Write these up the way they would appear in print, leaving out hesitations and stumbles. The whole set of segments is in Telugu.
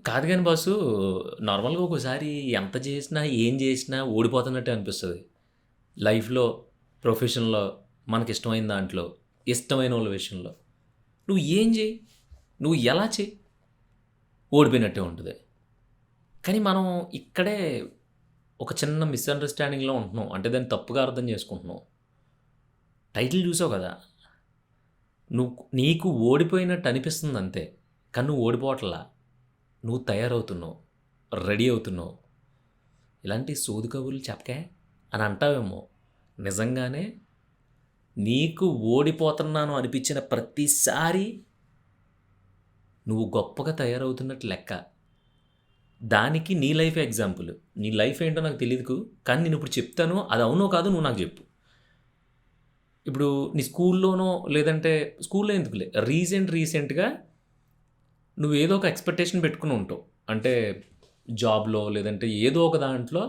కాదు గాని బాసు, నార్మల్‌గా ఒక్కోసారి ఎంత చేసినా, ఏం చేసినా ఓడిపోతున్నట్టే అనిపిస్తది. లైఫ్‌లో, ప్రొఫెషన్‌లో, మనకిష్టమైన దాంట్లో, ఇష్టమైనోళ్ళ విషయంలో. నువ్వు ఏం చెయి, నువ్వు ఎలా చెయి, ఓడిపోయినట్టే ఉంటది. కానీ మనం ఇక్కడే ఒక చిన్న మిస్‌అండర్‌స్టాండింగ్‌లో ఉంటున్నాం. అంటే దాన్ని తప్పుగా అర్థం చేసుకుంటున్నాం. టైటిల్ చూసావు కదా! నీకు ఓడిపోయినట్టు అనిపిస్తుందంతే. కానీ నువ్వు ఓడిపోవట్లా. నువ్వు తయారవుతున్నావు. రెడీ అవుతున్నావు. ఇలాంటి సోది కబుర్లు చెప్పకే అని అంటావేమో. నిజంగానే నీకు ఓడిపోతున్నాను అనిపించిన ప్రతిసారి నువ్వు గొప్పగా తయారవుతున్నట్టు లెక్క. దానికి నీ లైఫే ఎగ్జాంపుల్. నీ లైఫ్ ఏంటో నాకు తెలీదు. కానీ నేనిప్పుడు చెప్తాను. అది అవునో కాదో నువ్వు నాకు జెప్పు. ఇప్పుడు నీ స్కూల్లోనో లేదంటే స్కూల్‌లో ఎందుకులే. రీసెంట్‌గా నువ్వేదో ఒక ఎక్స్‌పెక్టేషన్ పెట్టుకొని ఉంటావు. అంటే జాబ్‌లో లేదంటే ఏదో ఒక దాంట్లో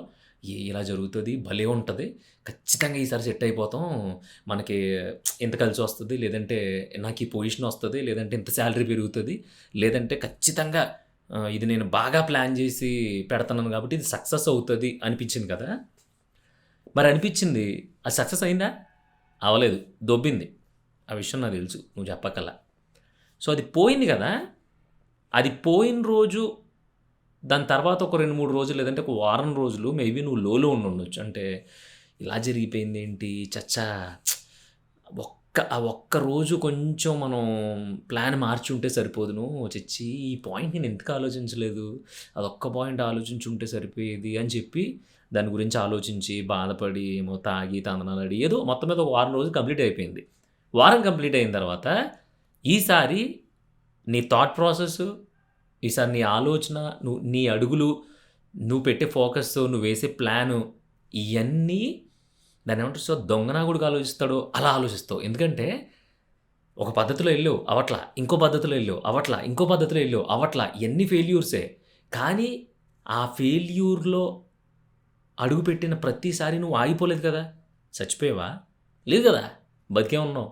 ఇలా జరుగుతది, భలే ఉంటది. ఖచ్చితంగా ఈసారి సెట్ అయిపోతాం. మనకి ఇంత కలిసొస్తది. లేదంటే నాకు ఈ పొజిషన్ ఒస్తది. లేదంటే ఇంత సాలరీ పెరుగుతది. లేదంటే ఖచ్చితంగా ఇది నేను బాగా ప్లాన్ జేసి పెడతన్నాను కాబట్టి ఇది సక్సెస్ అవుతది అనిపించింది కదా! మరి అనిపించింది. అది సక్సెస్ అయిందా? అవ్వలేదు. దొబ్బింది. ఆ విషయం నాకు తెలుసు. నువ్వు చెప్పక్కర్లా. సో, అది పోయింది గదా! అది పోయిన రోజు దాని తర్వాత ఒక 2, 3 రోజులు లేదంటే ఒక వారం రోజులు మేబీ నువ్వు లోలో ఉండుండొచ్చు. అంటే ఇలా జరిగిపోయిందేంటి? ఛఛా! ఆ ఒక్క రోజు కొంచెం మనం ప్లాన్ మార్చుంటే సరిపోదును. ఛీ! ఈ పాయింట్ నేను ఎందుకు ఆలోచించలేదు? అదొక్క పాయింట్ ఆలోచించుంటే సరిపోయేది అని చెప్పి దాని గురించి ఆలోచించి, బాధపడి, ఏమో తాగి, తందనాలాడి ఏదో మొత్తం మీద ఒక వారం రోజులు కంప్లీట్ అయిపోయింది. వారం కంప్లీట్ అయిన తర్వాత ఈసారి నీ థాట్ ప్రాసెసు, ఈసారి నీ ఆలోచన, నీ అడుగులు, నువ్వు పెట్టే ఫోకస్సు, నువ్వేసే ప్లాను ఇయన్నీ దాన్నేమంటారు దొంగనాగుడుగా ఆలోచిస్తాడో అలా ఆలోచిస్తావు. ఎందుకంటే ఒక పద్ధతిలో ఎళ్ళావు అవ్వట్ల. ఇంకో పద్ధతిలో ఎళ్ళావు అవ్వట్ల. ఇంకో పద్ధతిలో ఎళ్ళావు అవ్వట్ల. ఇయన్నీ ఫెయిల్యూర్సే. కానీ ఆ ఫెయిల్యూర్‌లో అడుగుపెట్టిన ప్రతిసారి నువ్వు ఆగిపోలేదు కదా! చచ్చిపోయావా? లేదు గదా! బతికే ఉన్నావు.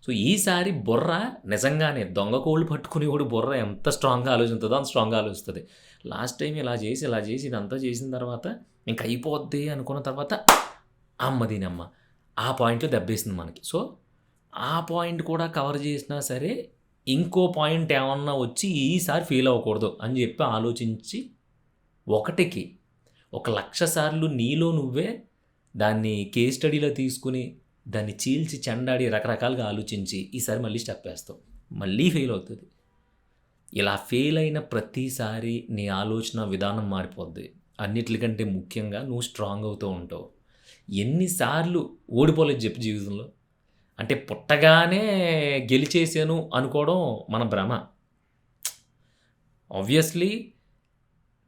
సో, ఈసారి బుర్ర నిజంగానే దొంగ కోళ్ళు పట్టుకునేవాడు బుర్ర ఎంత స్ట్రాంగ్‌గా ఆలోచింతదో అంత స్ట్రాంగ్‌గా ఆలోచిస్తది. లాస్ట్ టైమ్ ఇలా చేసి ఇదంతా చేసిన తర్వాత ఇంక అయిపోద్ది అనుకున్న తర్వాత అమ్మ దీనమ్మ! ఆ పాయింట్‌లో దెబ్బేసింది మనకి. సో, ఆ పాయింట్ కూడా కవర్ చేసినా సరే, ఇంకో పాయింట్ ఏమన్నా వచ్చి ఈసారి ఫెయిల్ అవ్వకూడదు అని చెప్పి ఆలోచించి, ఒకటికి ఒక 1,00,000 సార్లు నీలో నువ్వే దాన్ని కేస్ స్టడీ‌లా తీసుకొని, దాన్ని చీల్చి చెండాడి రకరకాలుగా ఆలోచించి, ఈసారి మళ్ళీ స్టెప్ ఏస్తావు. మళ్ళీ ఫెయిల్ అవుతది. ఇలా ఫెయిల్ అయిన ప్రతిసారి నీ ఆలోచన విధానం మారిపోద్ది. అన్నిట్లికంటే ముఖ్యంగా నువ్వు స్ట్రాంగ్ అవుతూ ఉంటావు. ఎన్ని సార్లు ఓడిపోలేదు జెప్పు జీవితంలో? అంటే పుట్టగానే గెలిచేసాను అనుకోవడం మన భ్రమ. ఆబ్వియస్‌లీ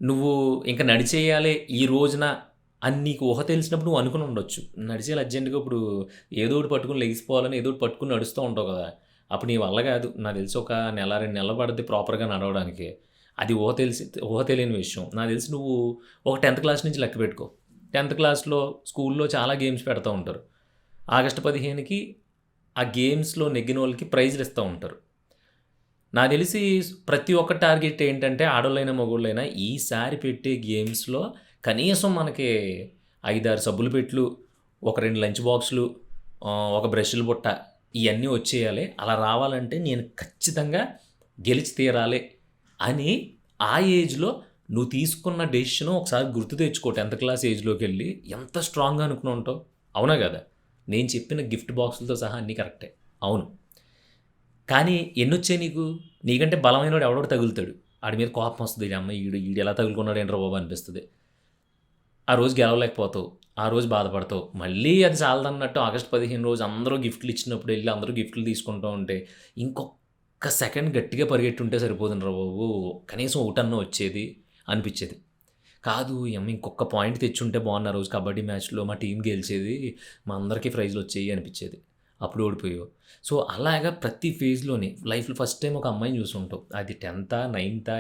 నువ్వు ఇంక నడిచేయాలే ఈ రోజున అని నీకు ఊహ తెలిసినప్పుడు నువ్వు అనుకుని ఉండొచ్చు. నడిచేయాలి అర్జెంట్‌గా ఇప్పుడు ఏదో ఒకటి పట్టుకొని లెగిసిపోవాలని ఏదో ఒకటి పట్టుకొని నడుస్తూ ఉంటావు కదా! అప్పుడు నీ వల్ల కాదు. నాకు తెలిసి ఒక నెల, 2 నెలలు పడుద్ది ప్రాపర్‌గా నడవడానికి. అది ఊహ తెలియని విషయం. నాకు తెలిసి నువ్వు ఒక 10థ్ క్లాస్ నుంచి లెక్క పెట్టుకో. 10థ్ క్లాస్‌లో స్కూల్‌లో చాలా గేమ్స్ పెడతా ఉంటారు. ఆగస్టు 15కి ఆ గేమ్స్‌లో నెగ్గినోళ్ళకి ప్రైజ్‌లు ఇస్తా ఉంటారు. నాకు తెలిసి ప్రతి ఒక్క టార్గెట్ ఏంటంటే ఆడోళ్ళైనా, మగోళ్ళైనా ఈసారి పెట్టే గేమ్స్‌లో కనీసం మనకి 5, 6 సబ్బుల పెట్టెలు, ఒక 2 లంచ్ బాక్సులు, ఒక బ్రష్‌ల బుట్ట ఇయన్నీ వచ్చేయాలి. అలా రావాలంటే నేను ఖచ్చితంగా గెలిచి తీరాలి అని ఆ ఏజ్‌లో నువ్వు తీసుకున్న డెసిషను ఒకసారి గుర్తు తెచ్చుకో 10థ్ క్లాస్ ఏజ్‌లోకెళ్ళి ఎంత స్ట్రాంగ్‌గా అనుకుని ఉంటావు. అవునా గదా! నేను చెప్పిన గిఫ్ట్ బాక్సులతో సహా అన్నీ కరెక్టే. అవును. కానీ ఎన్నొచ్చాయి నీకు? నీకంటే బలమైనోడు ఎవడో ఒకడు తగులుతాడు. ఆడి మీద కోపమొస్తది. ఈడమ్మ ఈడెలా తగులుకున్నాడేంట్రా బాబు అనిపిస్తది. ఆ రోజు గెలవలేకపోతావు. ఆ రోజు బాధపడతావు. మళ్ళీ అది చాలదన్నట్టు ఆగస్ట్ 15 రోజు అందరూ గిఫ్ట్‌లు ఇచ్చినప్పుడు ఎళ్లి అందరూ గిఫ్ట్‌లు తీసుకుంటూ ఉంటే, ఇంకొక్క సెకండ్ గట్టిగా పరిగెట్టుంటే సరిపోదునురా బాబు! కనీసం ఒకటన్నా వచ్చేది అనిపిచ్చేది. కాదు ఈ యమ్మ ఇంకొక్క పాయింట్ తెచ్చుంటే బావున్ను ఆ రోజు కబడ్డీ మ్యాచ్‌లో మా టీమ్ గెలిచేది. మా అందరికీ ప్రైజ్‌లొచ్చేయి అనిపిచ్చేది. అప్పుడు ఓడిపోయావు. సో, అలాగా ప్రతి ఫేజ్‌లోని లైఫ్‌లో ఫస్ట్ టైమ్ ఒక అమ్మాయిని చూసుంటావు. అది 10థా, 9థా,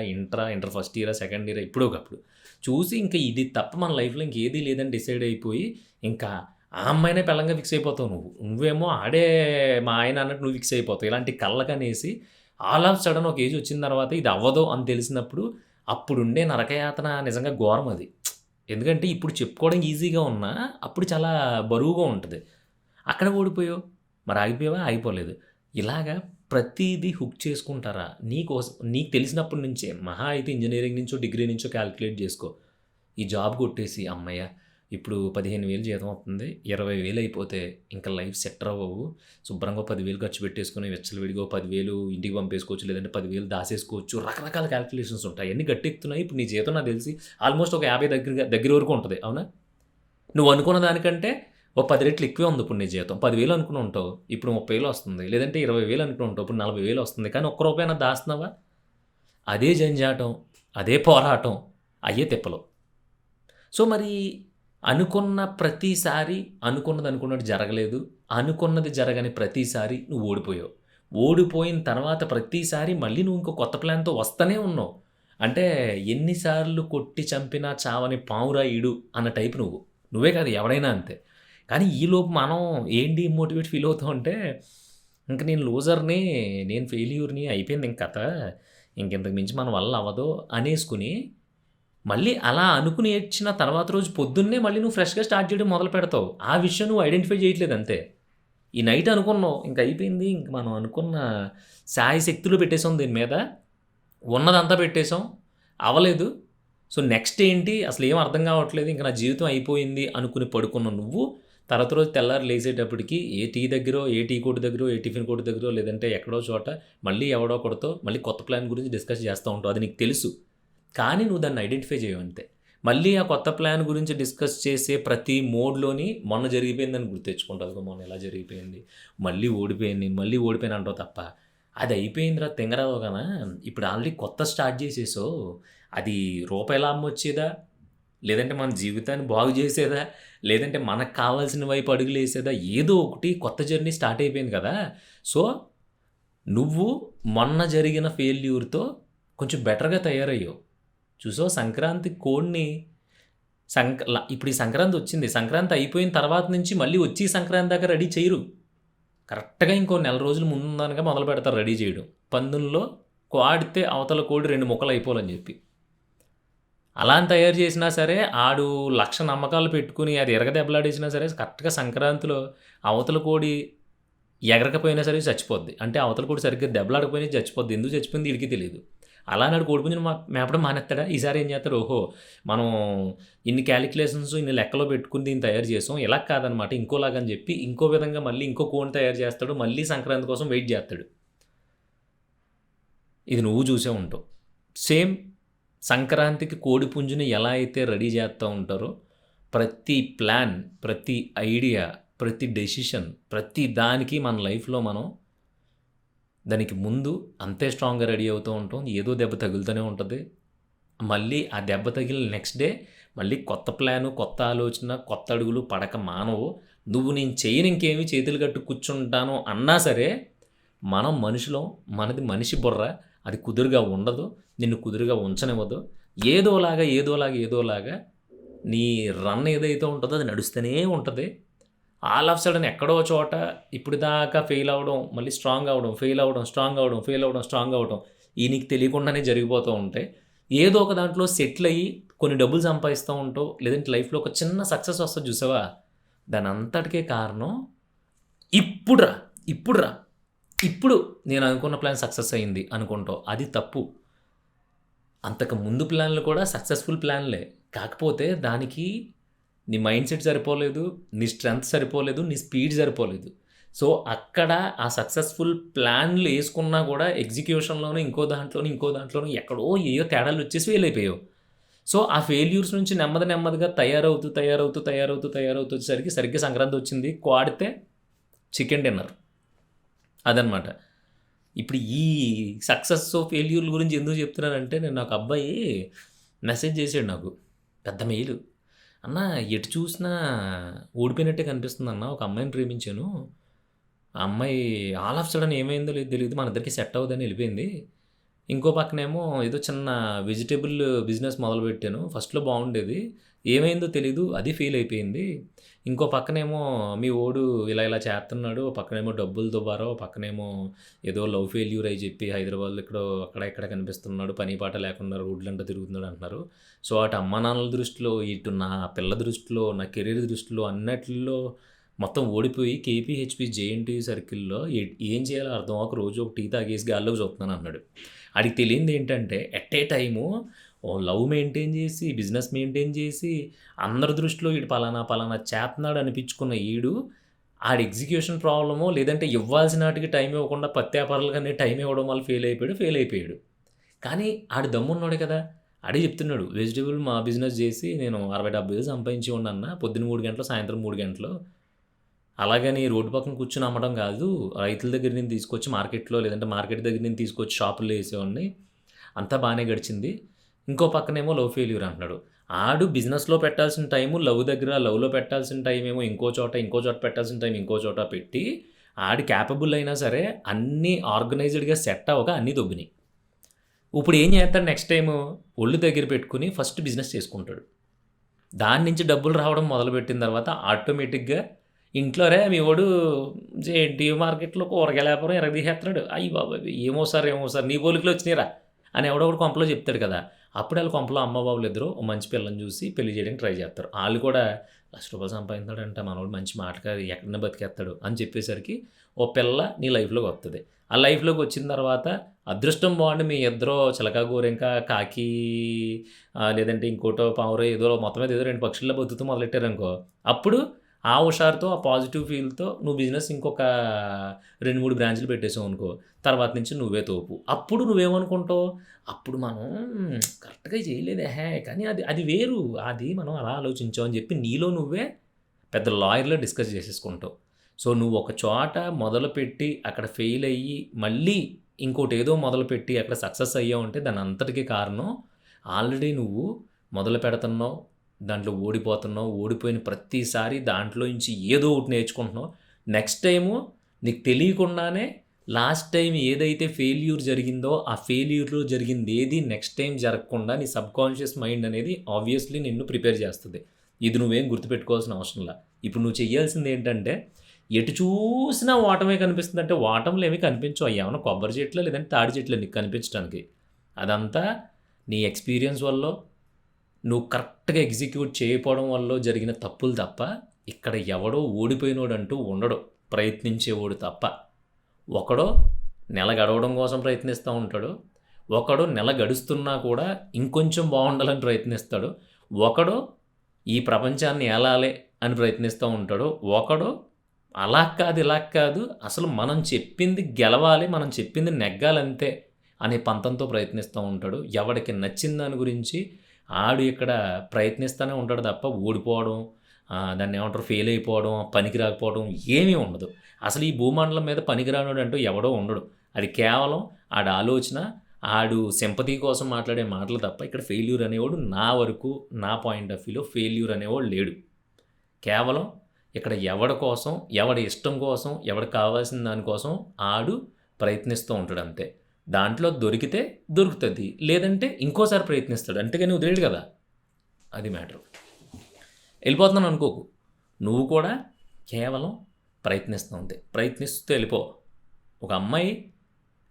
ఇంటర్ ఫస్ట్ ఇయరా, సెకండ్ ఇయరా ఎప్పుడో ఒకప్పుడు. చూసి ఇంక ఇది తప్ప మన లైఫ్‌లో ఇంకేది లేదని డిసైడ్ అయిపోయి, ఇంకా ఆ అమ్మాయినే పెళ్ళంగా ఫిక్స్ అయిపోతావు నువ్వు. నువ్వేమో ఆడే మా ఆయన అన్నట్టు నువ్వు ఫిక్స్ అయిపోతావు. ఇలాంటి కళ్ళకనేసి ఆల్ ఆఫ్ సడెన్ ఒక ఏజ్ వచ్చిన తర్వాత ఇది అవ్వదు అని తెలిసినప్పుడు, అప్పుడుండే నరకయాతన నిజంగా ఘోరం అది. ఎందుకంటే ఇప్పుడు చెప్పుకోవడం ఈజీగా ఉన్నా, అప్పుడు చాలా బరువుగా ఉంటది. అక్కడ ఓడిపోయావు. మరి ఆగిపోయావా? ఆగిపోలేదు. ఇలాగా ప్రతీదీ హుక్ చేసుకుంటారా? నీకు తెలిసినప్పటి నుంచే మహా అయితే ఇంజినీరింగ్ నుంచో, డిగ్రీ నుంచో కాలిక్యులేట్ జేసుకో. ఈ జాబ్ కొట్టేసి హమ్మయ్య! ఇప్పుడు 15,000 జీతం వస్తుంది. 20,000 అయిపోతే ఇంక లైఫ్ సెట్ అవ్వవు. శుభ్రంగా ఓ 10,000 ఖర్చు పెట్టేసుకొని విచ్చలవిడిగా ఓ 10,000 ఇంటికి పంపేసుకోవచ్చు. లేదంటే 10,000 దాసేసుకోవచ్చు. రకరకాల కాలిక్యులేషన్స్ ఉంటాయి. అయన్నీ గట్టెక్కుతున్నాయి. ఇప్పుడు నీ జీతం నాకు తెలిసి ఆల్మోస్ట్ ఒక 50 దగ్గర వరకు ఉంటది. అవునా? నువ్వు అనుకున్న దానికంటే ఓ 10 రెట్లు ఎక్కువే ఉంది ఇప్పుడు నీ జీతం. 10,000 అనుకుని ఉంటావు. ఇప్పుడు 30,000 వస్తుంది. లేదంటే 20,000 అనుకుని ఉంటావు. ఇప్పుడు 40,000 వస్తుంది. కానీ ఒక్క రూపాయన్నా దాస్తున్నావా? అదే జంజాటం, అదే పోరాటం, అయ్యే తిప్పలు. సో, మరి అనుకున్న ప్రతిసారి అనుకున్నది అనుకున్నట్టు జరగలేదు. అనుకున్నది జరగని ప్రతిసారి నువ్వు ఓడిపోయావు. ఓడిపోయిన తర్వాత ప్రతిసారి మళ్ళీ నువ్వు ఇంకో కొత్త ప్లాన్‌తో వస్తనే ఉన్నావు. అంటే ఎన్ని సార్లు కొట్టి చంపినా చావని పావురా ఈడు అన్న టైప్ నువ్వు. నువ్వే కాదు ఎవడైనా అంతే. కానీ ఈలోపు మనం ఏం డీమోటివేట్ ఫీల్ అవుతామంటే, ఇంక నేను లూజర్‌ని, నేను ఫెయిల్యూర్‌ని అయిపోయింది ఇంక కథ. ఇంకింతకు మించి మన వల్ల అవ్వదు అనేసుకొని మళ్ళీ అలా అనుకుని ఏడ్చిన తర్వాత రోజు పొద్దున్నే మళ్ళీ నువ్వు ఫ్రెష్‌గా స్టార్ట్ చేయడం మొదలు పెడతావు. ఆ విషయం నువ్వు ఐడెంటిఫై చేయట్లేదు అంతే. ఈ నైట్ అనుకున్నావు. ఇంక అయిపోయింది. ఇంక మనం అనుకున్న శాయశక్తులు పెట్టేసాం దీని మీద. ఉన్నదంతా పెట్టేసాం. అవ్వలేదు. సో, నెక్స్ట్ ఏంటి అసలేం అర్థం కావట్లేదు. ఇంక నా జీవితం అయిపోయింది అనుకుని పడుకున్న నువ్వు తర్వాత రోజు తెల్లారి లేసేటప్పటికి ఏ టీ దగ్గరో, ఏ టీ కొట్టు దగ్గరో, ఏ టిఫిన్ కొట్టు దగ్గరో లేదంటే ఎక్కడో చోట మళ్ళీ ఎవడో ఒకడితో మళ్ళీ కొత్త ప్లాన్ గురించి డిస్కస్ చేస్తా ఉంటావు. అది నీకు తెలుసు. కానీ నువ్వు దాన్ని ఐడెంటిఫై చేయవు అంతే. మళ్ళీ ఆ కొత్త ప్లాన్ గురించి డిస్కస్ చేసే ప్రతి మోడ్‌లోని మొన్న జరిగిపోయిందని గుర్తెచ్చుకుంటావు. అదిగో మొన్న ఇలా జరిగిపోయింది. మళ్ళీ ఓడిపోయాను నేను. మళ్ళీ ఓడిపోయాను అంటావు తప్ప, అది అయిపోయిందిరా తింగరదోగన. ఇప్పుడు ఆల్రెడీ కొత్త స్టార్ట్ చేసేసావు. అది రూపాయి లాభం వచ్చేదా? లేదంటే మన జీవితాన్ని బాగు చేసేదా? లేదంటే మనకు కావాల్సిన వైపు అడుగులేసేదా? ఏదో ఒకటి కొత్త జర్నీ స్టార్ట్ అయిపోయింది కదా! సో, నువ్వు మొన్న జరిగిన ఫెయిల్యూర్‌తో కొంచెం బెటర్‌గా తయారయ్యావు. చూసావా సంక్రాంతి కోడ్‌ని ఇప్పుడు ఈ సంక్రాంతి వచ్చింది. సంక్రాంతి అయిపోయిన తర్వాత నుంచి మళ్ళీ వచ్చే సంక్రాంతి దాకా రెడీ చేయరు. కరెక్ట్‌గా ఇంకో నెల రోజులు ముందనగా మొదలుపెడతారు రెడీ చేయడం. పందెంలో కోడితే అవతల కోడి 2 ముక్కలు అయిపోవాలని చెప్పి. అలా అని తయారు చేసినా సరే, ఆడు 1,00,000 నమ్మకాలు పెట్టుకొని అది ఇరగదెబ్బలాడేసినా సరే, కరెక్ట్‌గా సంక్రాంతిలో అవతల కోడి ఎగరకపోయినా సరే చచ్చిపోద్ది. అంటే అవతల కోడి సరిగ్గా దెబ్బలాడకపోయినా చచ్చిపోద్ది. ఎందుకు చచ్చిపోయిందో ఈడికి తెలీదు. అలా అని ఆడు కోడిపుంజుని మేపడం మానేత్తాడా? ఈసారి ఏం చేత్తాడు, ఓహో! మనం ఇన్ని కాలిక్యులేషన్స్, ఇన్ని లెక్కలో పెట్టుకొని దీన్ని తయారు చేసాం. ఇలా కాదనమాట ఇంకోలాగా అని చెప్పి, ఇంకో విధంగా మళ్ళీ ఇంకో కోడిని తయారు చేస్తాడు. మళ్ళీ సంక్రాంతి కోసం వెయిట్ చేత్తాడు. ఇది నువ్వు చూసే ఉంటావు. సేమ్ సంక్రాంతికి కోడిపుంజుని ఎలా అయితే రెడీ చేస్తా ఉంటారో, ప్రతి ప్లాన్, ప్రతి ఐడియా, ప్రతి డెసిషన్, ప్రతి దానికి మన లైఫ్‌లో మనం దానికి ముందు అంతే స్ట్రాంగ్‌గా రెడీ అవుతూ ఉంటాం. ఏదో దెబ్బ తగులుతూనే ఉంటది. మళ్ళీ ఆ దెబ్బ తగిలిన నెక్స్ట్ డే మళ్ళీ కొత్త ప్లాను, కొత్త ఆలోచన, కొత్త అడుగులు పడక మానవు. నువ్వు నేను చేయను ఇంకేమి చేతులు కట్టు కూర్చుంటాను అన్నా సరే, మనం మనుషులం. మనది మనిషి బుర్ర. అది కుదురుగా ఉండదు. నిన్ను కుదురుగా ఉంచనివ్వదు. ఏదోలాగా నీ రన్ ఏదైతే ఉంటదో అది నడుస్తూనే ఉంటది. ఆల్ ఆఫ్ సడెన్ ఎక్కడో చోట ఇప్పటిదాకా ఫెయిల్ అవ్వడం, మళ్ళీ స్ట్రాంగ్ అవ్వడం, ఫెయిల్ అవ్వడం, స్ట్రాంగ్ అవ్వడం, ఫెయిల్ అవ్వడం, స్ట్రాంగ్ అవ్వడం. ఇయి నీకు తెలియకుండానే జరిగిపోతూ ఉంటాయి. ఏదో ఒక దాంట్లో సెటిల్ అయ్యి కొన్ని డబ్బులు సంపాదిస్తూ ఉంటావు. లేదంటే లైఫ్‌లో ఒక చిన్న సక్సెస్ వస్తది చూసావా? దానంతటికే కారణం ఇప్పుడురా, ఇప్పుడురా, ఇప్పుడు నేను అనుకున్న ప్లాన్ సక్సెస్ అయింది అనుకుంటావు. అది తప్పు. అంతకు ముందు ప్లాన్‌లు కూడా సక్సెస్‌ఫుల్ ప్లాన్‌లే. కాకపోతే దానికి నీ మైండ్ సెట్ సరిపోలేదు, నీ స్ట్రెంగ్త్ సరిపోలేదు, నీ స్పీడ్ సరిపోలేదు. సో, అక్కడ ఆ సక్సెస్‌ఫుల్ ప్లాన్‌లు యేసుకున్నా కూడా ఎగ్జిక్యూషన్‌లోను, ఇంకో దాంట్లోను ఎక్కడో ఏయో తేడాలు వచ్చేసి ఫెయిల్ అయిపోయావు. సో, ఆ ఫెయిల్యూర్స్ నుంచి నెమ్మదిగా తయారవుతూ వచ్చేసరికి సరిగ్గా సంక్రాంతి వచ్చింది. కోడితే చికెన్ డిన్నర్. అదనమాట. ఇప్పుడు ఈ సక్సెస్, ఫెయిల్యూర్‌ల గురించి ఎందుకు చెప్తున్నానంటే, నిన్న ఒక అబ్బాయి మెసేజ్ చేసాడు నాకు. పెద్ద మెయిలు. అన్నా ఎటు చూసినా ఓడిపోయినట్టే కనిపిస్తుందన్నా. ఒక అమ్మాయిని ప్రేమించాను. ఆ అమ్మాయి ఆల్ ఆఫ్ సడెన్ ఏమైందో లేదో తెలీదు. మన ఇద్దరికీ సెట్ అవ్వదని ఎళ్ళిపోయింది. ఇంకో పక్కనేమో ఏదో చిన్న వెజిటబుల్ బిజినెస్ మొదలుపెట్టాను. ఫస్ట్‌లో బాగుండేది. ఏమైందో తెలీదు. అది ఫెయిల్ అయిపోయింది. ఇంకో పక్కనేమో మీ వోడు ఇలా చేత్తన్నాడు. ఓ పక్కనేమో డబ్బులు దుబారా, ఓ పక్కనేమో ఏదో లవ్ ఫెయిల్యూర్ అని చెప్పి హైదరాబాద్‌లో ఎక్కడో అక్కడ ఇక్కడ కనిపిస్తున్నాడు. పని పాట లేకుండా రోడ్లంట తిరుగుతున్నాడు అంటున్నారు. సో, అటు అమ్మానాన్నల దృష్టిలో, ఇటు నా పిల్ల దృష్టిలో, నా కెరీర్ దృష్టిలో అన్నటిల్లో మొత్తం ఓడిపోయి కేపీహెచ్‌పీ జేఎన్‌టీయూ సర్కిల్‌లో ఏం చేయాలో అర్థం అవ్వక రోజు ఒక టీ తాగేసి గాల్లోకి చూస్తున్నాను అన్నాడు. ఆడికి తెలియందేంటంటే at a time love maintain చేసి, బిజినెస్ మెయింటైన్ చేసి, అందరి దృష్టిలో ఈడు పలానా చేత్తన్నాడు అనిపించుకున్న ఈడు, ఆడి ఎగ్జిక్యూషన్ ప్రాబ్లమో లేదంటే ఇవ్వాల్సిన ఆటికి టైం ఇవ్వకుండా పత్యాపరాలుగానే టైం ఇవ్వడం వల్ల ఫెయిల్ అయిపోయాడు. కానీ ఆడు దమ్మున్నోడే కదా! ఆడే చెప్తున్నాడు. వెజిటబుల్ మా బిజినెస్ చేసి నేను 60, 70 వేలు సంపాదించేవాడిని అన్న. పొద్దున్న 3 గంటలు, సాయంత్రం 3 గంటలు. అలాగని రోడ్డు పక్కన కూర్చొని అమ్మడం కాదు. రైతుల దగ్గర నుంచి తీసుకొచ్చి మార్కెట్‌లో లేదంటే మార్కెట్ దగ్గర నుంచి తీసుకొచ్చి షాపుల్లో ఏసేవాడిని. అంతా బానే గడిచింది. ఇంకో పక్కనేమో లవ్ ఫెయిల్యూర్ అంటున్నాడు. ఆడు బిజినెస్‌లో పెట్టాల్సిన టైము లవ్ దగ్గర, లవ్‌లో పెట్టాల్సిన టైమేమో ఇంకో చోట పెట్టాల్సిన టైం ఇంకో చోట పెట్టి, ఆడు క్యాపబుల్ అయినా సరే అన్నీ ఆర్గనైజ్డ్‌గా సెట్ అవ్వక అన్నీ దొబ్బినాయి. ఇప్పుడు ఏం చేస్తాడు నెక్స్ట్ టైము ఒళ్ళు దగ్గర పెట్టుకొని ఫస్ట్ బిజినెస్ చేసుకుంటాడు. దాని నుంచి డబ్బులు రావడం మొదలుపెట్టిన తర్వాత ఆటోమేటిక్‌గా ఇంట్లో "రేయ్! మీ వోడు జేఎన్‌టీయూ మార్కెట్‌లో కూరగాయల వ్యాపారం ఇరగదీసేత్తన్నాడు. అయ్య బాబోయ్! ఏమో సార్ నీ పోలికలు వచ్చినాయిరా" అని ఎవడో ఒకడు కొంపలో చెప్తాడు కదా! అప్పుడు ఆళ్ళ కొంపలో అమ్మ బాబులిద్దరూ ఓ మంచి పిల్లని చూసి పెళ్లి చేయడానికి ట్రై చేస్తారు. ఆళ్ళు కూడా రూ. 1,00,000 సంపాదిస్తున్నాడంట మనోడు మంచి మాటకారి ఎక్కడైనా బతికేత్తాడు అని చెప్పేసరికి ఓ పిల్ల నీ లైఫ్‌లోకి వత్తది. ఆ లైఫ్‌లోకి వచ్చిన తర్వాత అదృష్టం బాగుండి మీ ఇద్దరూ చిలక, గోరింక, కాకి లేదంటే ఇంకోటో పావురో ఏదో మొత్తం మీద ఏదో 2 పక్షుల్లో బతుకుతూ మొదలెట్టారనుకో, అప్పుడు ఆ హుషారుతో, ఆ పాజిటివ్ ఫీల్‌తో నువ్వు బిజినెస్ ఇంకొక 2, 3 బ్రాంచ్‌లు పెట్టేసావనుకో, తర్వాత నుంచి నువ్వే తోపు. అప్పుడు నువ్వేమనుకుంటావు, అప్పుడు మనం కరెక్ట్‌గా చేయలేదెహే! కానీ అది వేరు. అది మనం అలా ఆలోచించాం అని చెప్పి నీలో నువ్వే పెద్ద లాయర్‌లా డిస్కస్ చేసేసుకుంటావు. సో, నువ్వు ఒక చోట మొదలుపెట్టి అక్కడ ఫెయిల్ అయ్యి, మళ్ళీ ఇంకోటేదో మొదలుపెట్టి అక్కడ సక్సెస్ అయ్యావంటే దానంతటికి కారణం ఆల్రెడీ నువ్వు మొదలు పెడుతున్నావు. దాంట్లో ఓడిపోతున్నావు. ఓడిపోయిన ప్రతిసారి దాంట్లో నుంచి ఏదో ఒకటి నేర్చుకుంటున్నావు. నెక్స్ట్ టైము నీకు తెలియకుండానే లాస్ట్ టైమ్ ఏదైతే ఫెయిల్యూర్ జరిగిందో, ఆ ఫెయిల్యూర్‌లో జరిగిందేది నెక్స్ట్ టైమ్ జరగకుండా నీ సబ్‌కాన్షియస్ మైండ్ అనేది ఆబ్వియస్‌లీ నిన్ను ప్రిపేర్ చేస్తది. ఇది నువ్వేం గుర్తుపెట్టుకోవాల్సిన అవసరంలా. ఇప్పుడు నువ్వు చేయాల్సిందేంటంటే, ఎటు చూసినా ఓటమే కనిపిస్తుందంటే, ఓటములేమి కనిపించవు. అయ్యేమన్నా కొబ్బరి చెట్లా లేదంటే తాడి చెట్లా నీకు కనిపించడానికి. అదంతా నీ ఎక్స్‌పీరియన్స్ వల్లో, నువ్వు కరెక్ట్‌గా ఎగ్జిక్యూట్ చేయకపోవడం వల్లో జరిగిన తప్పులు తప్ప, ఇక్కడ ఎవడో ఓడిపోయినోడంటూ ఉండడు. ప్రయత్నించేవాడు తప్ప. ఒకడో నెల గడవడం కోసం ప్రయత్నిస్తూ ఉంటాడు. ఒకడు నెల గడుస్తున్నా కూడా ఇంకొంచెం బాగుండాలని ప్రయత్నిస్తాడు. ఒకడు ఈ ప్రపంచాన్ని ఏలాలి అని ప్రయత్నిస్తూ ఉంటాడు. ఒకడు అలా కాదు, ఇలా కాదు, అసలు మనం చెప్పింది గెలవాలి, మనం చెప్పింది నెగ్గాలంతే అనే పంతంతో ప్రయత్నిస్తూ ఉంటాడు. ఎవడికి నచ్చిన దాని గురించి ఆడు ఇక్కడ ప్రయత్నిస్తూనే ఉంటాడు తప్ప ఓడిపోవడం, దాన్నేమంటారు ఫెయిల్ అయిపోవడం, పనికి రాకపోవడం ఏమీ ఉండదు. అసలు ఈ భూమండలం మీద పనికిరానోడంటూ ఎవడో ఉండడు. అది కేవలం ఆడి ఆలోచన, ఆడు సింపతి కోసం మాట్లాడే మాటలు తప్ప ఇక్కడ ఫెయిల్యూర్ అనేవాడు నా వరకు, నా పాయింట్ ఆఫ్ వ్యూలో ఫెయిల్యూర్ అనేవాడు లేడు. కేవలం ఇక్కడ ఎవడి కోసం, ఎవడి ఇష్టం కోసం, ఎవడికి కావాల్సిన దానికోసం ఆడు ప్రయత్నిస్తూ ఉంటాడు అంతే. దాంట్లో దొరికితే దొరుకుతుంది, లేదంటే ఇంకోసారి ప్రయత్నిస్తాడు. అంతేగాని వదిలేడు కదా! అది మ్యాటర్. వెళ్ళిపోతున్నాను అనుకోకు. నువ్వు కూడా కేవలం ప్రయత్నిస్తూ అంతే. ప్రయత్నిస్తూ వెళ్ళిపో. ఒక అమ్మాయి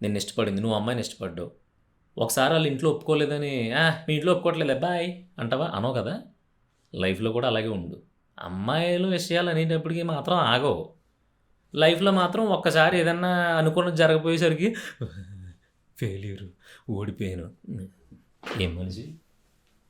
నిన్ను ఇష్టపడింది, నువ్వు అమ్మాయిని ఇష్టపడ్డావు. ఒకసారి వాళ్ళ ఇంట్లో ఒప్పుకోలేదని మీ ఇంట్లో ఒప్పుకోవట్లేదా బాయ్ అంటావా? అనవు కదా! లైఫ్లో కూడా అలాగే ఉండు. అమ్మాయిల విషయాలు అనేటప్పటికీ మాత్రం ఆగవు. లైఫ్లో మాత్రం ఒక్కసారి ఏదన్నా అనుకున్నది జరగపోయేసరికి ఫెయిల్యూరు, ఓడిపోయాను. ఏం మనిషి